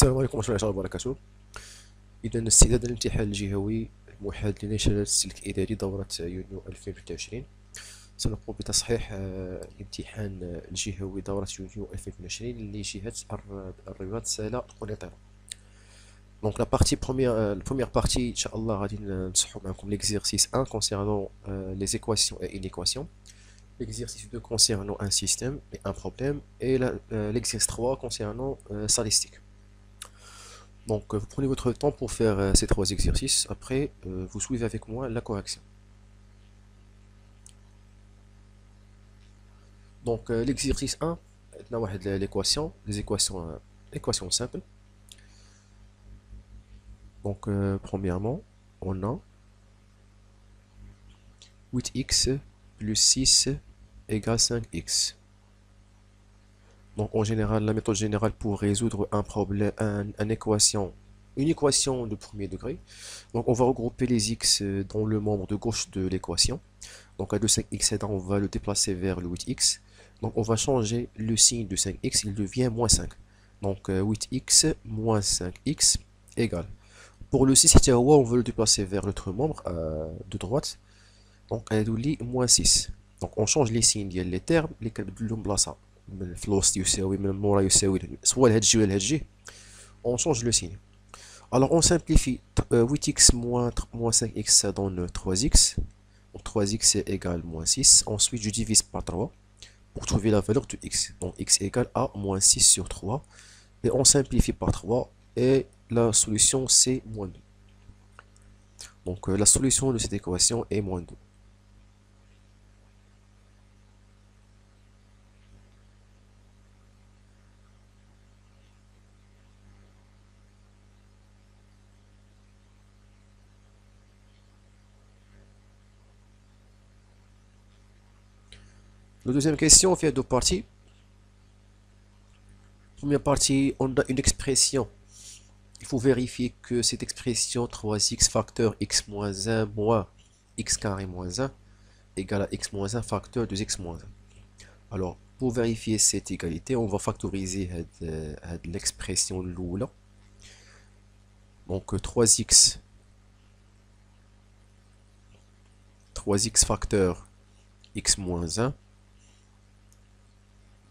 السلام عليكم ورحمة الله وبركاته. إذا استعدادا للامتحان الجهوي الموحد لنشر السلك الإداري دورة يونيو 2023 سنقوم بتصحيح الامتحان الجهوي دورة يونيو 2022 لجهة الرياض سالة قنيطرة. Donc la première partie, Inch'Allah, غادي نصحو معكم l'exercice 1 concernant les équations et inéquations, l'exercice 2 concernant un système et un problème, et l'exercice 3 concernant statistique. Donc vous prenez votre temps pour faire ces trois exercices, après vous suivez avec moi la correction. Donc l'exercice 1, l'équation, les équations simples. Donc premièrement, on a 8x plus 6 égale 5x. Donc en général, la méthode générale pour résoudre un problème, une équation de premier degré. Donc on va regrouper les x dans le membre de gauche de l'équation. Donc à de 5x, on va le déplacer vers le 8x. Donc on va changer le signe de 5x, il devient moins 5. Donc 8x moins 5x égale. Pour le 6, on veut le déplacer vers l'autre membre de droite. Donc elle nous moins 6. Donc on change les signes, les termes, les place. On change le signe. Alors on simplifie. 8x moins 5x, ça donne 3x. Donc 3x est égal à moins 6. Ensuite je divise par 3 pour trouver la valeur de x. Donc x égale à moins 6 sur 3. Et on simplifie par 3. Et la solution c'est moins 2. Donc la solution de cette équation est moins 2. La deuxième question fait deux parties. Première partie, on a une expression. Il faut vérifier que cette expression 3x facteur x moins 1 moins x carré moins 1 égale à x moins 1 facteur de x moins 1. Alors, pour vérifier cette égalité, on va factoriser l'expression l'oula. Donc 3x facteur x moins 1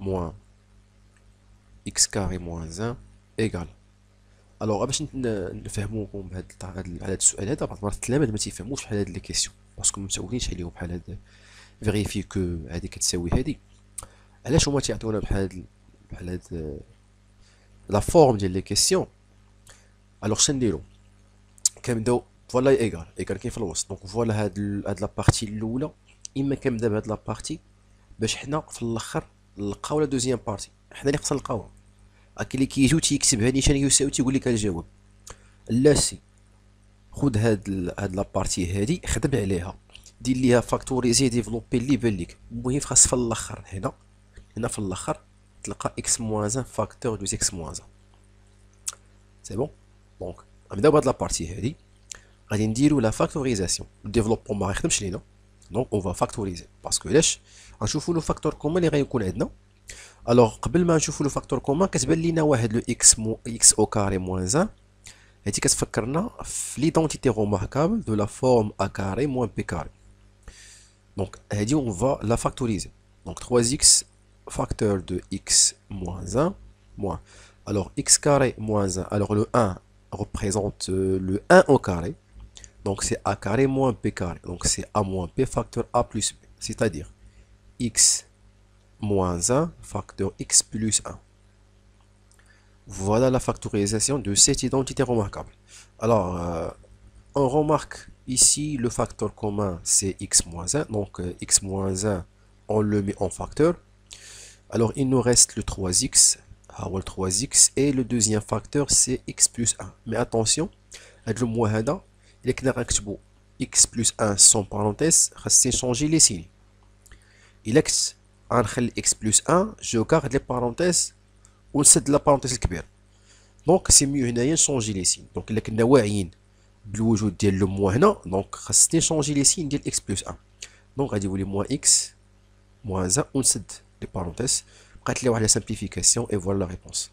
moins x carré moins 1 égale. Alors باش نفهموكم هذا السؤال هذا، بعض المرات التلاميذ ما تيفهموش بحال هاد لي كيسيون باسكو ما مسولينش عليهم بحال هاد فيريفي كو هادي كتساوي هادي. علاش هما تيعطيونا بحال هاد لا فورم ديال لي كيسيون؟ الوغ شنو نديرو؟ كنبداو فوالا ايكال كاين في الوسط. دونك فوالا هاد لا بارتي الاولى، اما كنبدا بهاد لا بارتي باش حنا في الاخر نلقاو لا دوزيام بارتي، حنا اللي خصنا نلقاوها. هاكي اللي كيجيو تيكتبها نيشان يساوي تيقول لك الجواب. لا سي خذ هاد لا بارتي هادي خدم عليها، دير ليها فاكتوريزي ديفلوبي اللي بان لك. المهم خاص في الاخر هنا في الاخر تلقى اكس موان 1 فاكتور دو اكس موان 1. سي بون. دونك نبداو بهاد لا بارتي هادي، غادي نديرو لا فاكتوريزاسيون. الديفلوبمون ما غيخدمش لينا، دونك اون فا فاكتوريزي باسكو علاش غنشوفو لو فاكتور كومون اللي غيكون عندنا. الوغ قبل ما نشوفو لو فاكتور كومان كتبان لينا واحد لو اكس او كاري موان 1. هادي كتفكرنا في ليدونتيتي روماركابل دو لا فورم ا كاري موان بي كاري. دونك هادي اون فا لا فاكتوريزي. دونك 3x facteur de x moins 1 moins. Alors x carré moins 1, alors le 1 représente le 1 au carré. Donc c'est a carré moins b carré. Donc c'est a moins b facteur a plus b. C'est-à-dire x moins 1 facteur x plus 1. Voilà la factorisation de cette identité remarquable. Alors, on remarque ici le facteur commun c'est x moins 1. Donc x moins 1, on le met en facteur. Alors il nous reste le 3x. Le 3x et le deuxième facteur c'est x plus 1. Mais attention, le moins هذا il est نكتبو x plus 1 sans parenthèse, خاصني changer les signes. Il غنخلي x plus 1 جو كارد لي بارونتيز ونسد لا بارونتيز الكبير. دونك سي ميو هنايا نشونجي لي سين. دونك الا كنا واعيين بالوجود ديال لو موا هنا، دونك خاصني نشونجي لي سين ديال x plus 1. دونك غادي يولي موان x موان 1 ونسد لي بارونتيز. بقات لي واحد لا سامبليفيكاسيون اي فوالا لا ريبونس.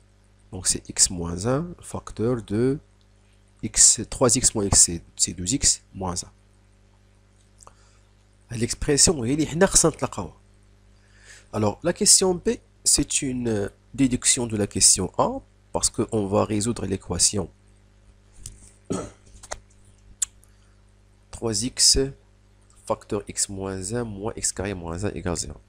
Donc c'est x moins 1 facteur de x, 3x moins x, c'est 2x moins 1. L'expression est اللي حنا خصنا نتلاقاوها. Alors la question B, c'est une déduction de la question A, parce qu'on va résoudre l'équation 3x facteur x moins 1 moins x carré moins 1 égale 0.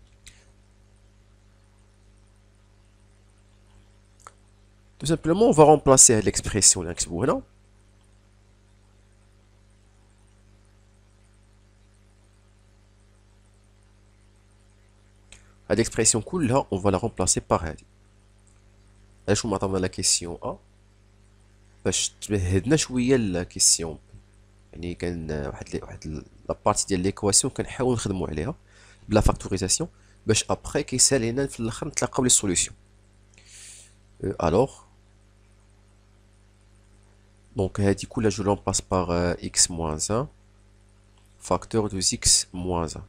Tout simplement, on va remplacer l'expression là. L'expression cool là, on va la remplacer par elle. Je vous m'attends à la question A. باش تمهدنا شويه الكيسيون يعني كان واحد لابارتي ديال ليكواسيون كنحاول نخدموا عليها بلا فاكتوريزاسيون باش ابخي كيسال لينا في الاخر نتلاقاو لي سوليوشن. الوغ دونك هادي كلها جو لومباس باغ x moins 1 facteur de x moins 1.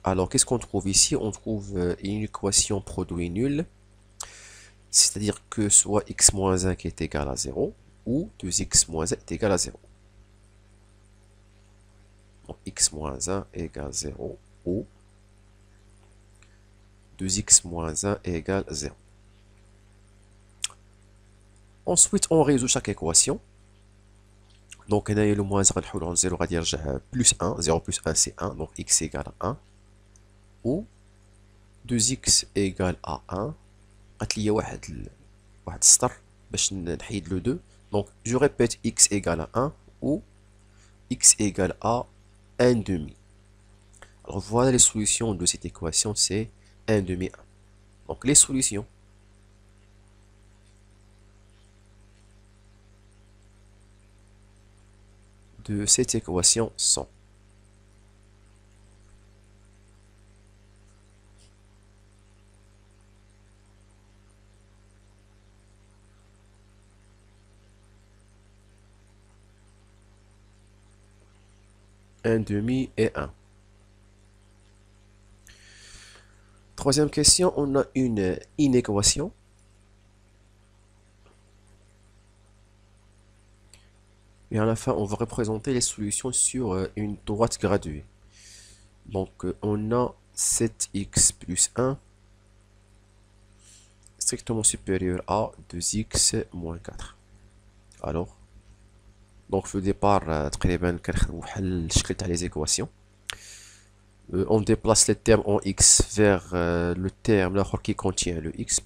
Alors qu'est-ce qu'on trouve ici? On trouve une équation produit nul, c'est-à-dire que soit x moins 1 qui est égal à 0 ou 2x moins 1 est égal à 0. Donc x moins 1 égale 0 ou 2x moins 1 égale 0. Ensuite, on résout chaque équation. Donc, on a le moins 1, on 0 va dire plus 1. 0 plus 1, c'est 1. Donc, x égale à 1. Ou 2x égale à 1. Il y a un star باش نحيد le 2. Donc, je répète, x égale à 1 ou x égale à 1 demi. Alors, voilà les solutions de cette équation, c'est 1 demi 1. Donc, les solutions. De cette équation sont un demi et 1. Troisième question, on a une inéquation. Et à la fin, on va représenter les solutions sur une droite graduée. Donc, on a 7x plus 1 strictement supérieur à 2x moins 4. Alors, donc le départ, تقريبا كنخدمو بحال الشكل تاع les équations. On déplace les termes en x vers le terme l'autre qui contient le x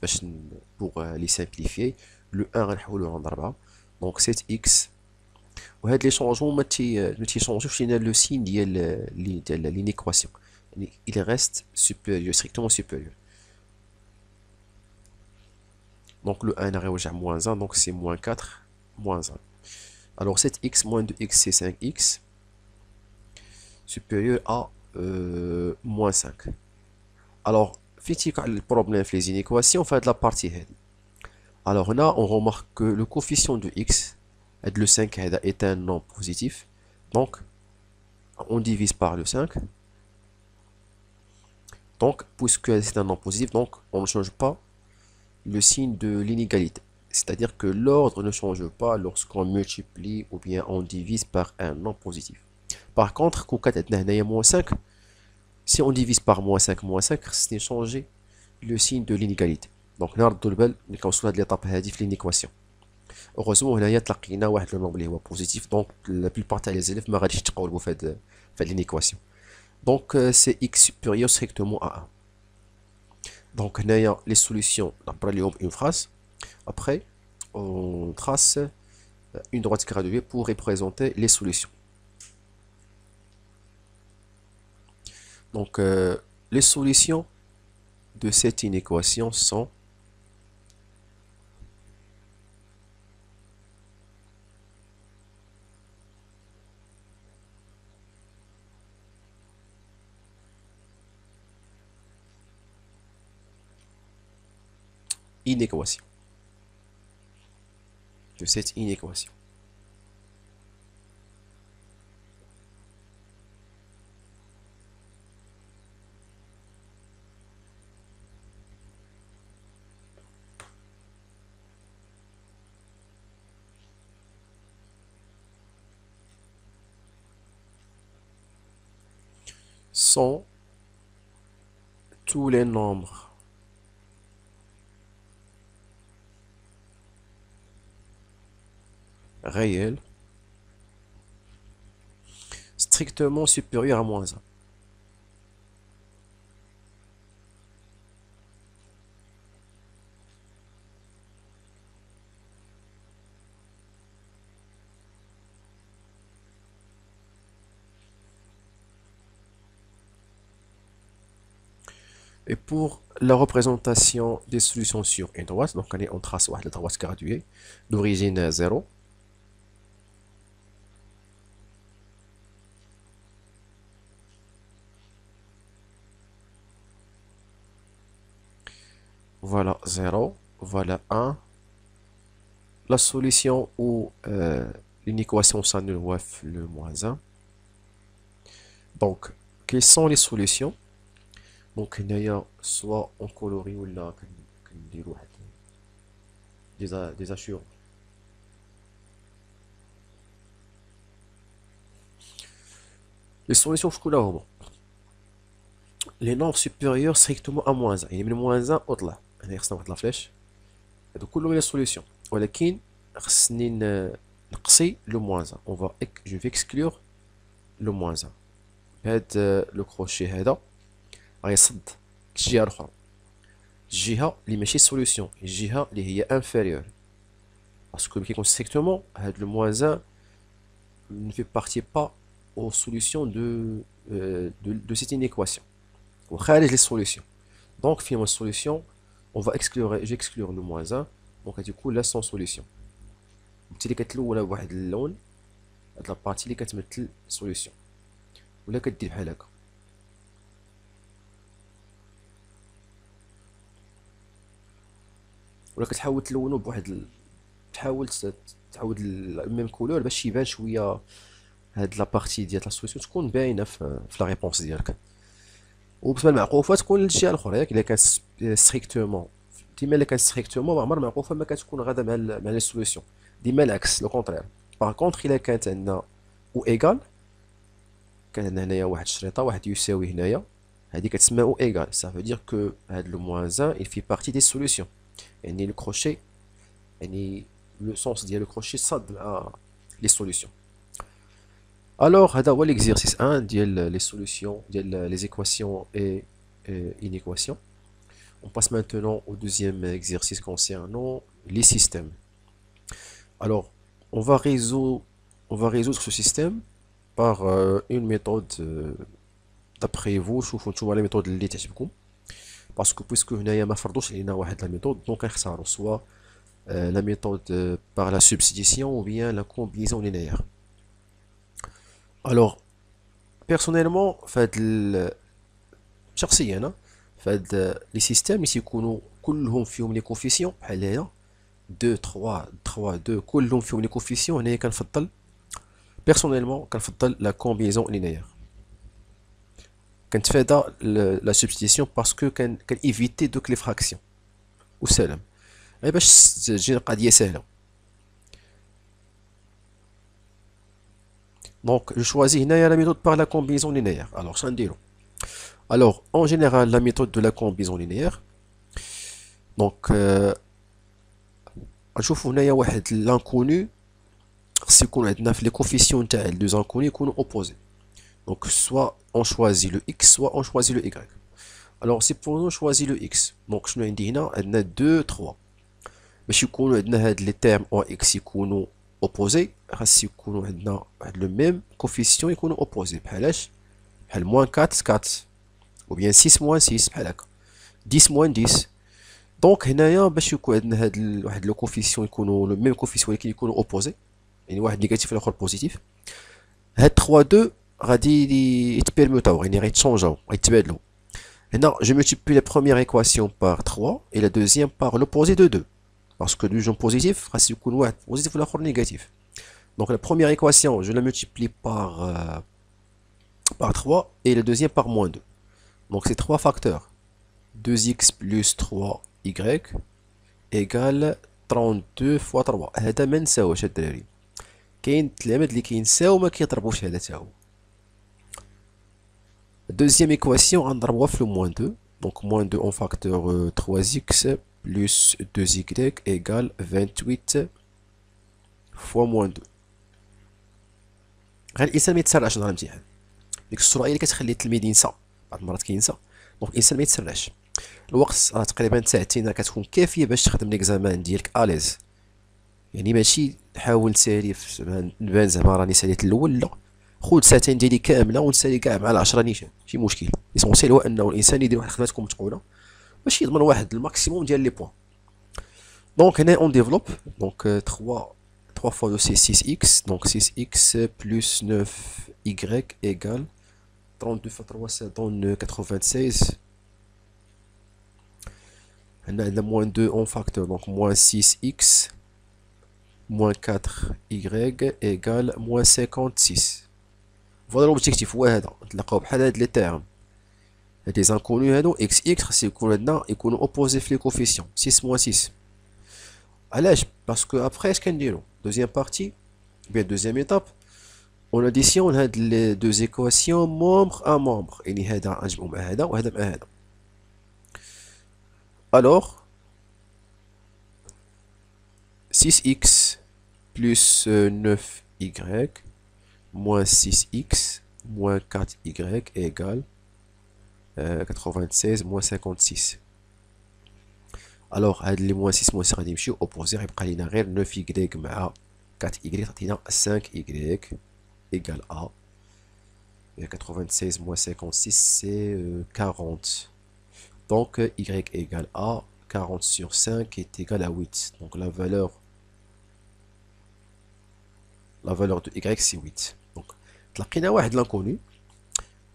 pour les simplifier. Le 1 غنحولوه عند 4. Donc 7x. وهاد لي شونجمون ما تيشونجوش لينا لو سين ديال l'inéquation. Il reste supérieur, strictement supérieur. Donc le 1 est moins 1, donc c'est moins 4, moins 1. Alors 7x moins 2x c'est 5x, supérieur à moins 5. Alors, le problème avec les inéquations, on fait de la partie head. Alors là, on remarque que le coefficient de x, le 5 est un non positif. Donc, on divise par le 5. Donc, puisque c'est un non positif, donc on ne change pas le signe de l'inégalité. C'est-à-dire que l'ordre ne change pas lorsqu'on multiplie ou bien on divise par un non positif. Par contre, moins 5, si on divise par moins 5, c'est changer le signe de l'inégalité. Donc, on va l'étape de l'inéquation. Heureusement, on a تلقينا واحد le nombre اللي هو positif, donc la plupart des élèves ما غاديش يتقولوا في l'inéquation. Donc, c'est x supérieur strictement à 1. Donc, on a les solutions d'après une phrase. Après, on trace une droite graduée pour représenter les solutions. Donc, les solutions de cette inéquation sont inéquation. De cette inéquation. sont tous les nombres réels strictement supérieurs à moins 1. Et pour la représentation des solutions sur une droite, donc on trace la droite graduée d'origine 0. Voilà 0, voilà 1. La solution ou une équation s'annule le moins 1. Donc, quelles sont les solutions? Donc, il y a soit en coloris ou là, des assurances. Les solutions في كلها هما les nombres supérieurs strictement à moins 1 يعني من moins 1 وطلع هنا خصنا واحد لافلاش هادو كلهم هي solution ولكن خصني نقصي لو moins 1 je vais exclure لو moins 1 بهاد لو كروشي هذا غيصد الجهة الأخرى الجهة اللي ماشي solution الجهة اللي هي inférieure باسكو ملي كيكون strictement هاد لو moins 1 ne fait partie pas aux solutions de cette inéquation ou خارج les solutions donc finalement solution on va exclure j'exclure le moins 1 donc du coup là sans solution بالتالي كتلونها بواحد اللون هاد لابارتي اللي كتمثل solution ولا كدير بحال هكا ولا كتحاول تلونو بواحد تحاول تعاود الميم كولور باش يبان شويه هاد لابارتي ديال لا سوليسيون تكون باينه في لا ريبونس ديالك وبالنسبه للمعقوفه تكون للجهه الاخرى ياك الا كان ستريكتومون ديما الا كان ستريكتومون عمر المعقوفه ما كتكون غادا مع لي سوليسيون ديما العكس لو كونطرير باغ كونطخ الا كانت عندنا او ايغال كان عندنا هنايا واحد الشريطه واحد يساوي هنايا هذه كتسمى او ايغال ça veut dire que هاد لو موان 1 il fait partie des solutions يعني لو كروشي يعني لو سونس ديال لو كروشي صاد مع لي سوليسيون. Alors, هذا هو l'exercice 1 ديال les solutions ديال les équations et une équation. On passe maintenant au deuxième exercice concernant les systèmes. Alors, on va résoudre ce système par une méthode d'après vous. شوفوا la méthode اللي تعجبكم parce que puisque هنايا ما فرضوش علينا واحد la méthode donc غنختاروا soit la méthode par la substitution ou bien la combinaison linéaire. Alors, personnellement شخصيا انا فهاد لي سيستيم اللي تيكونوا كلهم فيهم لي كوفيسيون بحال هنايا 2 3 3 2 كلهم فيهم لي كوفيسيون هنايا كنفضل بيرسونيلمون كنفضل لا كومبينيزون لينيير كنتفادى لا سبستيسيون باسكو كان ايفيتي دوك لي فراكسيون وسلام غير باش تجي القضيه سهله. Donc, je choisis la méthode par la combinaison linéaire. Alors, ça dit. Alors, en général, la méthode de la combinaison linéaire. Donc, je vois l'inconnu. Si on a les coefficients de deux inconnus qui sont opposés. Donc, soit on choisit le x, soit on choisit le y. Alors, si pour nous choisir le x, donc je nous dis on a 2, 3. Mais si on a les termes en x qui sont opposés, يكونوا عندنا le même coefficient يكونوا opposés بحالاش بحال moins 4 4 ou bien 6 moins 6 بحال هكا 10 moins 10 دونك هنايا باش يكون عندنا هاد واحد لو كوفيسيون يكونوا le même coefficient ولكن يكونوا opposés يعني واحد نيجاتيف الاخر بوزيتيف هاد 3 2 غادي يتبيرموتاو يعني غيتشونجاو غيتبادلوا هنا je multiplie la première équation par 3 et la deuxième par l'opposé de 2 parce que le جون positif غادي يكون واحد positif والاخر négatif. Donc la première équation, je la multiplie par 3 et la deuxième par moins 2. Donc c'est trois facteurs. 2x plus 3y égale 32 fois 3. هذا ما نساوش الدراري. كاين التلاميذ اللي كينساو ما كيضربوش هذا تا هو. Deuxième équation, on a le moins 2. Donc moins 2 en facteur 3x plus 2y égale 28 fois moins 2. غير الانسان ما يتسرعش نهار الامتحان، ديك السرعه هي اللي كتخلي التلميذ ينسى، بعض المرات كينسى. دونك الانسان ما يتسرعش. الوقت راه تقريبا ساعتين راه كتكون كافيه باش تخدم ليكزامان ديالك اليز. يعني ماشي حاول تسالي نبان زعما راني ساليت الاول، لا، خذ ساعتين ديالي كامله ونسالي كاع مع العشرة نيشان، ماشي مشكل. ليسونسيال هو انه الانسان يدير واحد الخدمه تكون متقوله باش يضمن واحد الماكسيموم ديال لي بوان. دونك هنا اون ديفلوب. دونك 3 fois 2 c'est 6x, donc 6x plus 9y égale 32 fois 3 ça donne 96. On a moins 2 en facteur, donc moins 6x moins 4y égale moins 56. Voilà l'objectif. هذا نتلاقاو بحال هاد لي تيرم، هاد لي زانكونو هادو اكس اكس خاص يكون عندنا يكونوا اوبوزي في لي كوفيسيون 6 moins 6. علاش؟ باسكو ابخي اش كنديرو دوزيام بارتي بيان دوزيام ايتاب اون اديسيون هاد لي دو زيكواسيون مومبر ا مومبر، يعني هذا غنجمعو مع هذا وهذا مع هذا. الوغ 6x plus 9y moins 6x moins 4y égale 96 moins 56. Alors هاد لي موان 6 موان 6 غادي يمشيو اوبوزي، غيبقى لينا غير 9y مع 4y تعطينا 5y égale a. 96 moins 56 c'est 40. Donc y égale a, 40 sur 5 est égal à 8. Donc la valeur de y c'est 8. Donc تلقينا واحد l'inconnu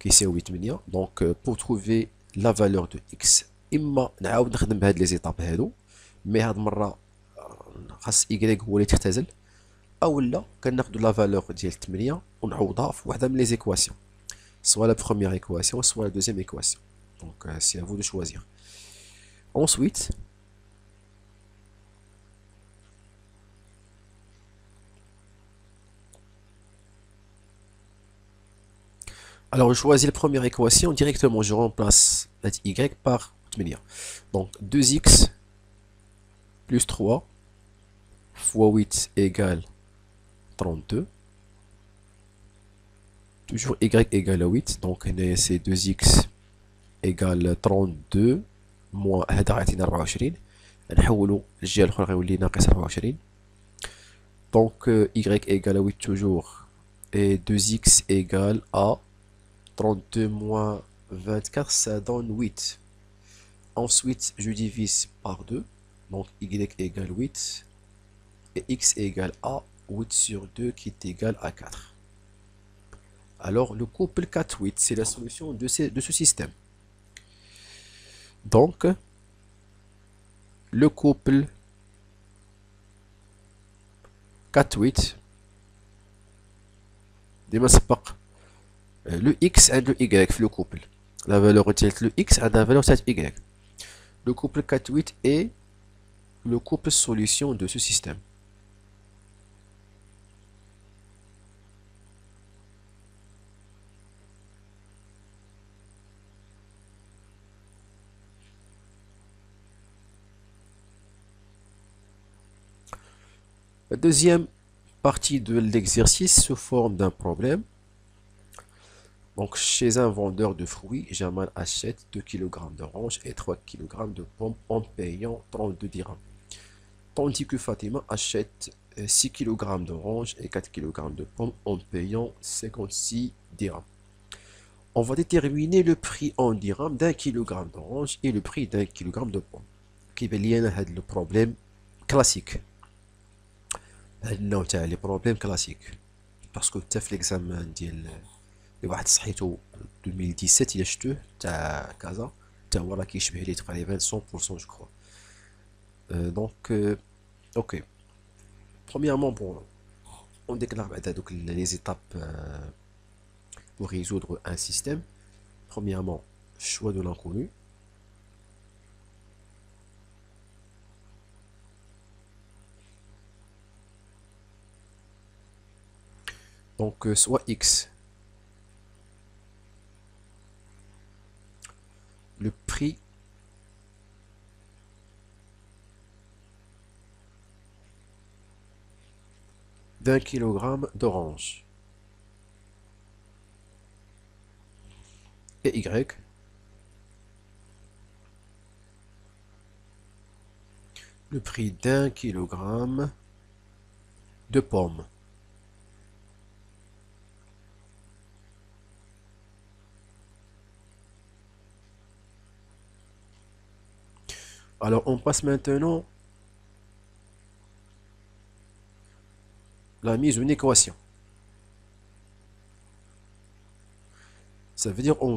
qui c'est 8. Donc pour trouver la valeur de x اما نعاود نخدم بهاد لي زيتاب هادو، مي هاد المره خاص y هو اللي تختزل، اولا كناخدو لا فالور ديال 8 ونعوضها في وحده من لي زيكواسيون، soit la première équation soit la deuxième équation. Donc c'est à vous de choisir. Ensuite alors je choisis la première équation directement, je remplace la y par 8. Donc 2x plus 3 fois 8 égale 32. Toujours y égale à 8. Donc c'est 2x égale 32 moins هذا عطينا 24. نحولو الجهة الأخرى غيولي ناقص 24. Donc y égale à 8 toujours. Et 2x égale à 32 moins 24, ça donne 8. Ensuite, je divise par 2. Donc y égale 8. Et x égale à 8 sur 2 qui est égal à 4. Alors le couple 4-8, c'est la solution de ce système. Donc le couple 4-8 ديما سبق le x et le y في le couple. La valeur de le x et la valeur de y. Le couple 4-8 est le couple solution de ce système. La deuxième partie de l'exercice se forme d'un problème. Donc, chez un vendeur de fruits, Jamal achète 2 kg d'oranges et 3 kg de pommes en payant 32 dirhams. Tandis que Fatima achète 6 kg d'oranges et 4 kg de pommes en payant 56 dirhams. On va déterminer le prix en dirhams d'un kilogramme d'orange et le prix d'un kilogramme de pommes. Qui va lier le problème classique. النوع تاع لي بروبليم كلاسيك، باسكو حتى في ليكزامان ديال واحد صحيتو 2017 الا شفتوه تاع كازا حتى هو راه كيشبه ليه تقريبا 100% جو كخوا. دونك اوكي. Premièrement, bon, on déclare donc les étapes pour résoudre un système. Premièrement, choix de l'inconnu. Donc soit x d'un kilogramme d'orange. Et Y, le prix d'un kilogramme de pommes. Alors, on passe maintenant la mise en équation. Ça veut dire on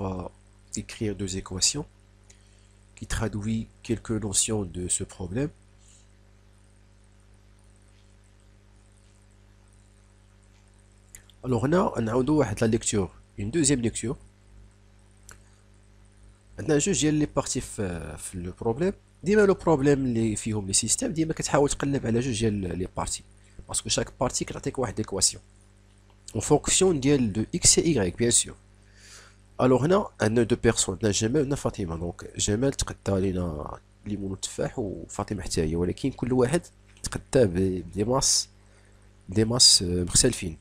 va écrire deux équations qui traduisent quelques notions de ce problème. Alors, on a la lecture, une deuxième lecture. عندنا جوج ديال لي بارتي في لو بروبليم. ديما لو بروبليم اللي فيهم لي سيستيم ديما كتحاول تقلب على جوج ديال لي بارتي، باسكو شاك بارتي كتعطيك واحد ليكواسيون اون فونكسيون ديال دو اكس اي واي بيان سور. الوغ هنا عندنا دو بيرسون، عندنا جمال وعندنا فاطمه. دونك جمال تقدا لينا ليمون وتفاح، وفاطمه حتى هي، ولكن كل واحد تقدا بدي ماس مختلفين.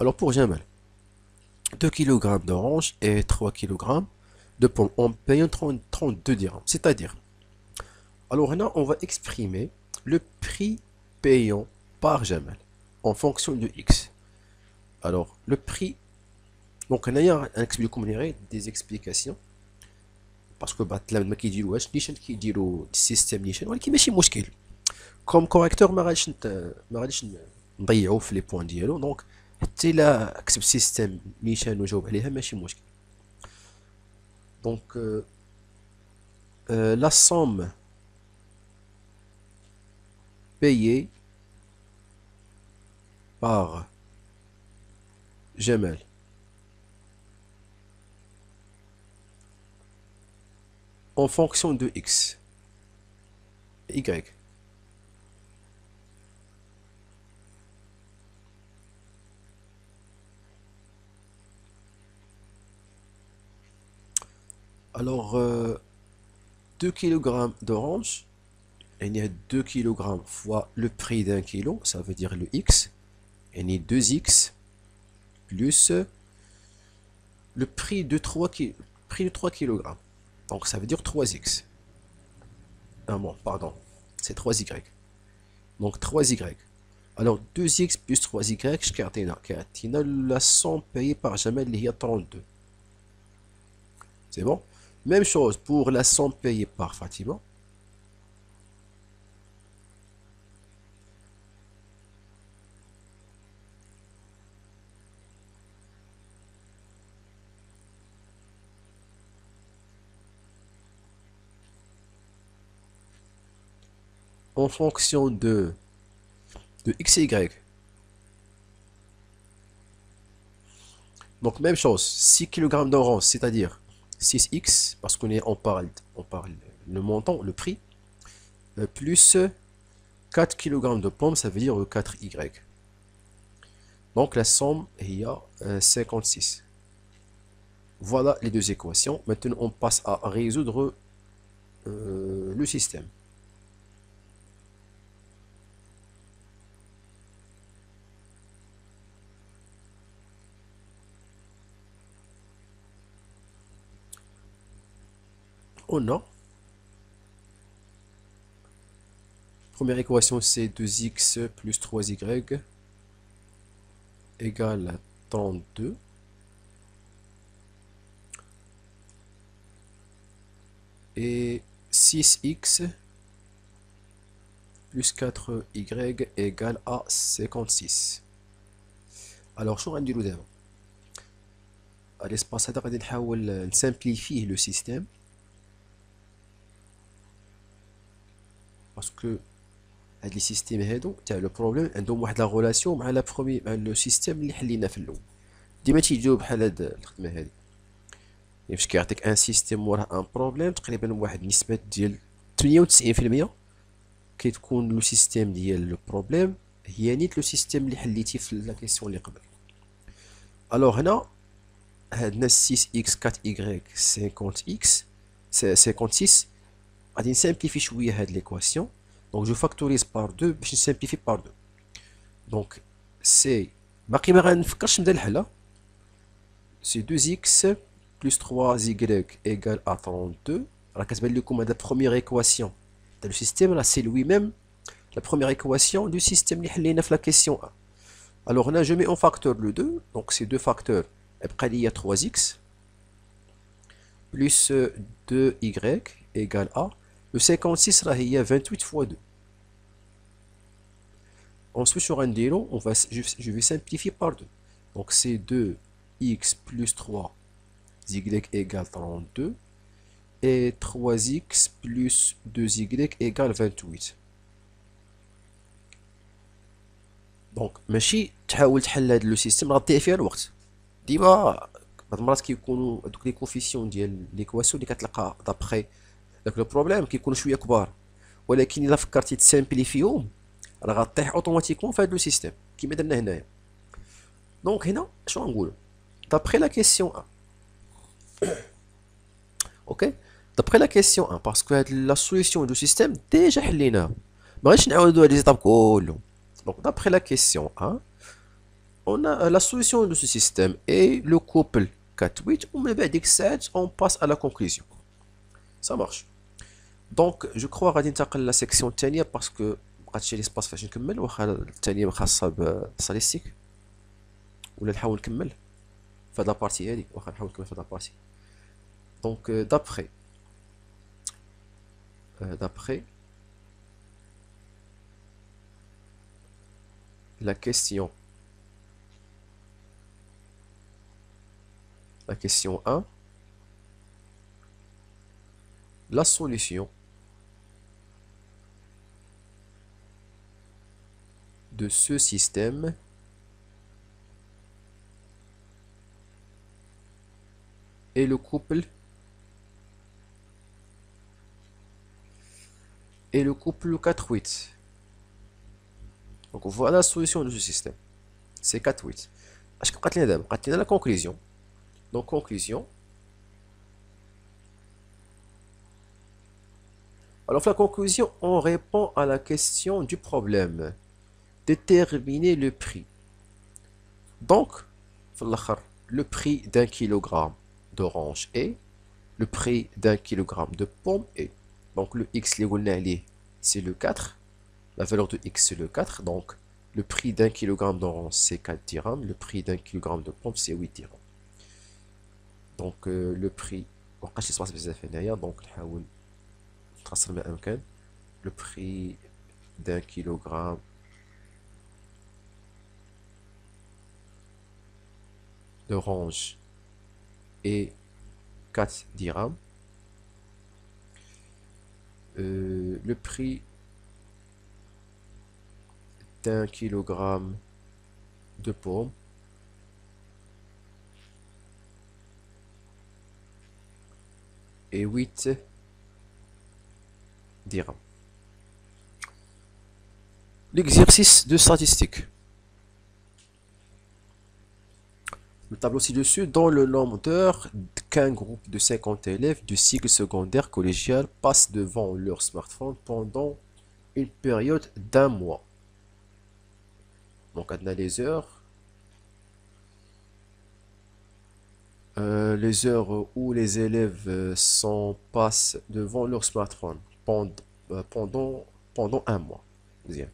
الوغ بور جمال 2 kg d'orange et 3 kg de pommes en payant 32 dirhams. C'est-à-dire, alors là, on va exprimer le prix payant par Jamal en fonction de X. Alors, le prix, donc on a des explications parce que لما كيديروا واش نيشان كيديروا السيستم نيشان، ولكن ماشي مشكل. كوم كوريكتور ما غاديش نضيعوا في لي بوين ديالو، دونك حتى الا كتب سيستم نيشان وجاوب عليها ماشي مشكل. Donc, la somme payée par Jamal en fonction de X, Y. Alors, 2 kg d'orange, il y a 2 kg fois le prix d'un kilo, ça veut dire le X. Il y a 2X plus le prix de 3 kg. Donc, ça veut dire 3X. Ah bon, pardon, c'est 3Y. Donc, 3Y. Alors, 2X plus 3Y, je la somme payée par Jamal, il y a 32. C'est bon? Même chose pour la somme payée par Fatima. En fonction de X et Y. Donc même chose, 6 kg d'orange, c'est-à-dire 6x, parce on parle le montant, le prix, plus 4 kg de pommes, ça veut dire 4y. Donc la somme il y a 56. Voilà les deux équations. Maintenant on passe à résoudre le système. On a première équation, c'est 2x plus 3y égale 32. Et 6x plus 4y égale à 56. Alors شو غنديرو دابا؟ الاسباس هذا غادي نحاول نسامبليفيه لو سيستيم، باسكو هاد لي سيستيم هادو تاع لو بروبليم عندهم واحد لا غولاسيون مع مع لو سيستيم اللي حلينا في الاول. ديما تيجيو بحال هاد الخدمه هادي، فاش كيعطيك ان سيستيم وراه ان بروبليم تقريبا واحد النسبه ديال 98% كتكون لو سيستيم ديال لو بروبليم هي نيت لو سيستيم اللي حليتي في لا كيسيون اللي قبل. الوغ هنا عندنا 6x 4y 50x 56. غادي نسامبليفي شويه هاد ليكواسيون، دونك جو فاكتوريز بار 2 باش نسامبليفي بار 2. Donc c'est باقي ما غنفكرش نبدا الحل. C'est 2x plus 3y égale à 32. راه كتبان لكم هذا première équation تاع le système là c'est lui-même la première équation du système اللي حلينا في la question 1. Alors là je mets en facteur le 2, donc c'est 2 facteurs يبقى لي 3x plus 2y égale à le 56 راه هي 28 fois 2. Ensuite sur un délo, je vais simplifier par 2. Donc c'est 2x plus 3 y égale 32 et 3x plus 2y égale 28. دونك ماشي تحاول تحل هذا لو سيستيم راه تضيع فيها الوقت ديما. بعض المرات كيكونوا هذوك لي كوفيسيون ديال ليكواسيون اللي كتلقى دابخي داك لو بروبليم كيكونوا شويه كبار، ولكن الا فكرتي تسامبليفيهم راه غطيح اوتوماتيكمون في هذا لو سيستيم كيما درنا هنايا. دونك هنا شنو غنقولوا دابخي لا كيسيون 1. اوكي دابخي لا كيسيون 1 باسكو هاد لا سوليسيون دو سيستيم ديجا حليناها، ما غاديش نعاودو هاد لي زيتاب كلهم. Donc d'après la question 1, on a la solution de ce système et le couple 4-8. On passe à la conclusion. Ça marche. Donc je crois غادي ننتقل لا سيكسيون الثانيه باسكو مبقاتش لي سباس فاش نكمل، واخا الثانيه خاصه بستاتيستيك ولا نحاول نكمل في هاد لابارتي هادي، واخا نحاول نكمل في هاد لابارتي. دونك d'après la question 1, la solution de ce système est le couple 4-8. Donc voilà la solution de ce système. C'est 4-8. اش بقات لنا دابا؟ بقات لنا la conclusion. Donc conclusion. Alors la conclusion, on répond à la question du problème. Déterminer le prix. Donc le prix d'un kilogramme d'orange est, le prix d'un kilogramme de pomme est. Donc le x c'est le 4. La valeur de x c'est le 4, donc le prix d'un kilogramme d'orange c'est 4 dirhams, le prix d'un kilogramme de pomme c'est 8 dirhams. Donc le prix, donc le prix d'un kilogramme d'orange est 4 dirhams. Le prix d'un kilogramme de pommes et 8 dirhams. L'exercice de statistique. Le tableau ci-dessus donne le nombre d'heures qu'un groupe de 50 élèves du cycle secondaire collégial passe devant leur smartphone pendant une période d'1 mois. Donc on a les heures où les élèves passent devant leur smartphone pendant 1 mois. Bien.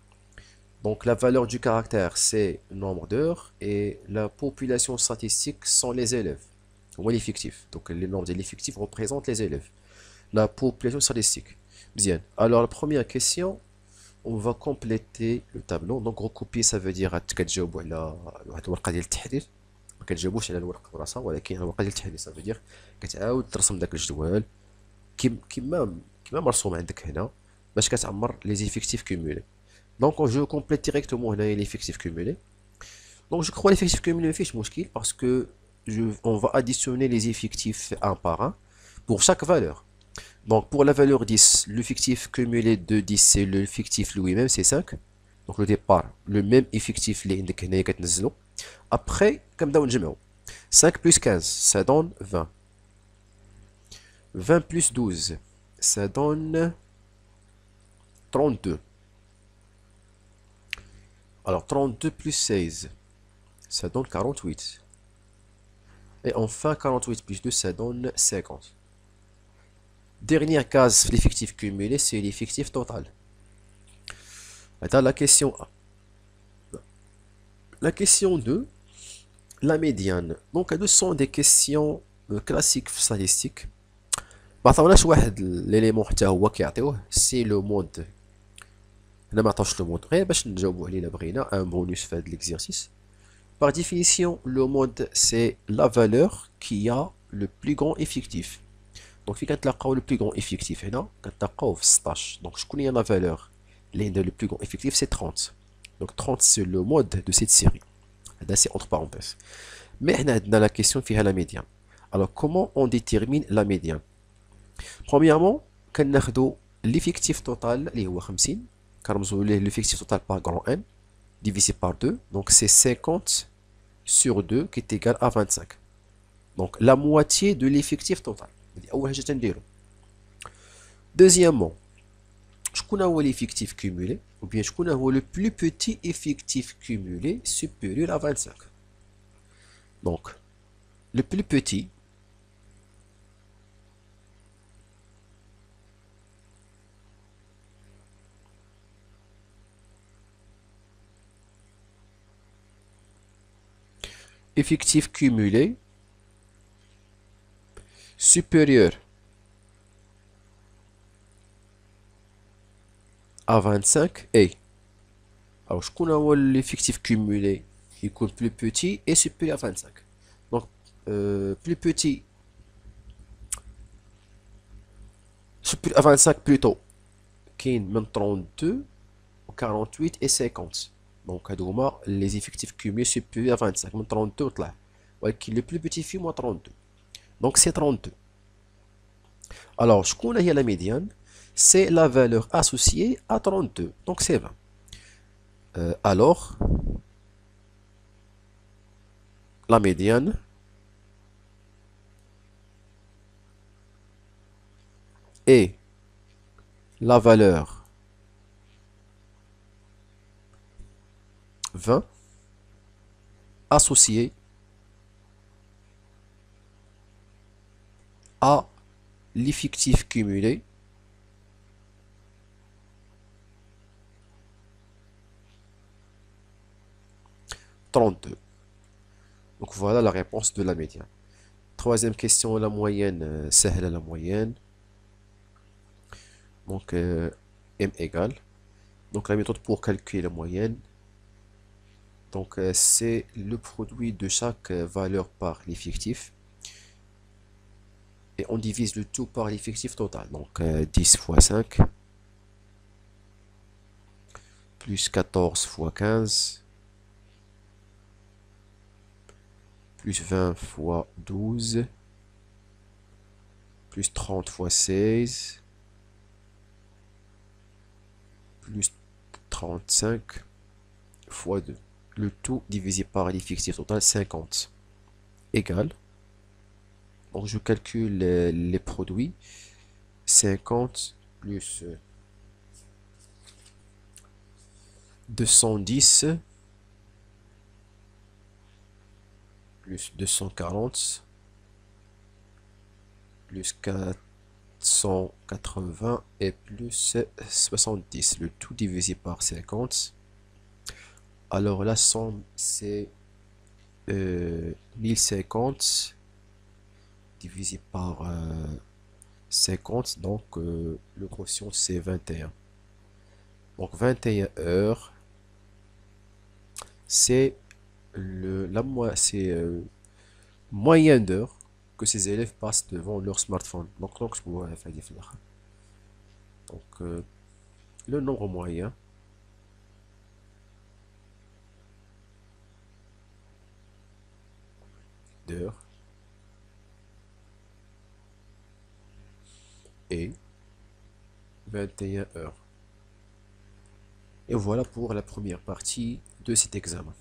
Donc la valeur du caractère c'est le nombre d'heures et la population statistique sont les élèves ou l'effectif. Donc les nombres de l'effectif représentent les élèves. La population statistique. Bien. Alors la première question, on va compléter le tableau. Donc recopier ça veut dire كتجاوبوا على واحد الورقه ديال التحرير، ما كتجاوبوش على الورقه براسها، ولكن الورقه ديال التحرير ça veut dire كتعاود ترسم داك الجدول كيما مرسوم عندك هنا باش كتعمر les effectifs cumulés. Donc je complète directement l'effectif cumulé. Donc je crois l'effectif cumulé fiche مشكل parce que on va additionner les effectifs un par un pour chaque valeur. Donc pour la valeur 10, l'effectif cumulé de 10 c'est l'effectif lui-même, c'est 5. Donc le départ, le même effectif اللي عندك هنايا كتنزلو. Après كنبداو نجمعو 5 plus 15 ça donne 20. 20 plus 12 ça donne 32. Alors 32 plus 16, ça donne 48. Et enfin 48 plus 2, ça donne 50. Dernière case, l'effectif cumulé, c'est l'effectif total. Attends, la question A. La question 2, la médiane. Donc, ce sont des questions classiques statistiques. ما عطاوناش واحد l'élément حتى هو كيعطيوه سي لو مود. هنا ما عطاوش لو مود غير باش نجاوبوا عليه الا بغينا ان بونus في هذا l'exercice. Par définition, le mode c'est la valeur qui a le plus grand effectif. Donc في كنتلاقاو le plus grand effectif هنا كنتلاقاو في 16. Donc شكون هي la valeur اللي عندها le plus grand effectif c'est 30. Donc 30 c'est le mode de cette série. هذا c'est entre parenthèses. Mais هنا عندنا la question فيها la médiane. Alors comment on détermine la médiane? Premièrement, كناخدو l'effectif total اللي هو 50 كنرمزو ليه l'effectif total par grand N divisé par 2, donc c'est 50 sur 2 qui est égal à 25. Donc la moitié de l'effectif total. Deuxièmement, شكون هو l'effectif cumulé ou bien شكون هو le plus petit effectif cumulé supérieur à 25. Donc le plus petit effectif cumulé supérieur à 25 est. Alors, je connais l'effectif cumulé qui est plus petit et supérieur à 25. Donc, plus petit, supérieur à 25 plutôt, qui est 32, 48 et 50. Donc, les effectifs cumulés supérieurs à 25, 32 là. Qui le plus petit fait moins 32. Donc, c'est 32. Alors, je connais la médiane, c'est la valeur associée à 32. Donc, c'est 20. Alors, la médiane est la valeur 20 associée à l'effectif cumulé (32). Donc voilà la réponse de la médiane. Troisième question, la moyenne, c'est la moyenne. Donc M égale. Donc la méthode pour calculer la moyenne. Donc c'est le produit de chaque valeur par l'effectif. Et on divise le tout par l'effectif total. Donc 10 fois 5 plus 14 fois 15 plus 20 fois 12 plus 30 fois 16 plus 35 fois 2. Le tout divisé par l'effectif total 50 égale. Donc je calcule les produits. 50 plus 210 plus 240 plus 480 et plus 70. Le tout divisé par 50. Alors la somme c'est 1050 divisé par 50, donc le quotient c'est 21. Donc 21 heures, c'est moyenne d'heures que ces élèves passent devant leur smartphone. Donc le nombre moyen d'heures et 21 heures. Et voilà pour la première partie de cet examen.